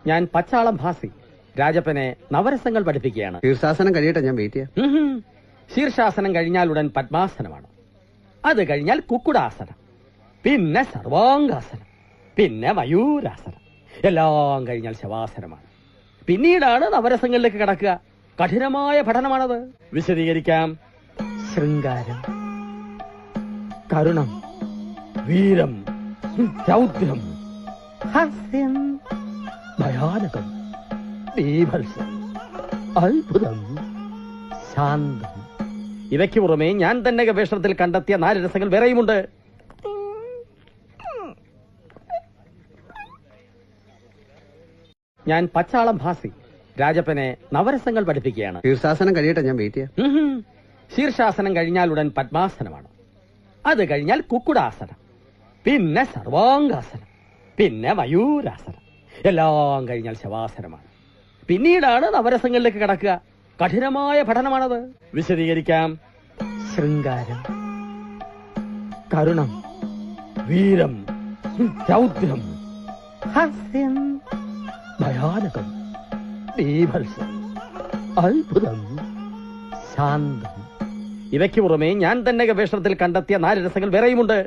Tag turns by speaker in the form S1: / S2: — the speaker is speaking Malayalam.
S1: ഞാൻ പച്ചാളം ഭാസി രാജപ്പനെ നവരസങ്ങൾ പഠിപ്പിക്കുകയാണ്.
S2: ശീർഷാസനം കഴിയട്ടെ, ഞാൻ വെയിറ്റ് ചെയ്യാം.
S1: ശീർഷാസനം കഴിഞ്ഞാൽ ഉടൻ പദ്മാസനമാണ്. അത് കഴിഞ്ഞാൽ കുക്കുടാസനം, പിന്നെ സർവാംഗാസനം, പിന്നെ മയൂരാസനം. എല്ലാം കഴിഞ്ഞാൽ ശവാസനമാണ്. പിന്നീടാണ് നവരസങ്ങളിലേക്ക് കടക്കുക. കഠിനമായ പഠനമാണത്. വിശദീകരിക്കാം. ശൃംഗാരം, കരുണം, വീരം, രൗദ്രം, ഹാസ്യം, ഭയാനകം, ബീഭത്സം, അത്ഭുതം, ശാന്തം. ഇവയ്ക്ക് പുറമെ ഞാൻ തന്നെ ഗവേഷണത്തിൽ കണ്ടെത്തിയ 4 രസങ്ങൾ വേറെയുമുണ്ട്. ഞാൻ പച്ചാളം ഭാസി രാജപ്പനെ നവരസങ്ങൾ പഠിപ്പിക്കുകയാണ്.
S2: ശീർഷാസനം കഴിയട്ടെ, ഞാൻ വെയിറ്റ് ചെയ്യാം.
S1: ശീർഷാസനം കഴിഞ്ഞാൽ ഉടൻ പദ്മാസനമാണ്. അത് കഴിഞ്ഞാൽ കുക്കുടാസനം, പിന്നെ സർവാംഗാസനം, പിന്നെ മയൂരാസനം. എല്ലാം കഴിഞ്ഞാൽ ശവാസനമാണ്. പിന്നീടാണ് നവരസങ്ങളിലേക്ക് കടക്കുക. കഠിനമായ പഠനമാണത്. വിശദീകരിക്കാം. ശൃംഗാരം, കരുണം, വീരം, രൗദ്രം, ഹാസ്യം, ഭയാനകം, ബീഭത്സം, അത്ഭുതം, ശാന്തം. ഇവയ്ക്ക് പുറമെ ഞാൻ തന്നെ ഗവേഷണത്തിൽ കണ്ടെത്തിയ 4 രസങ്ങൾ വേറെയുമുണ്ട്.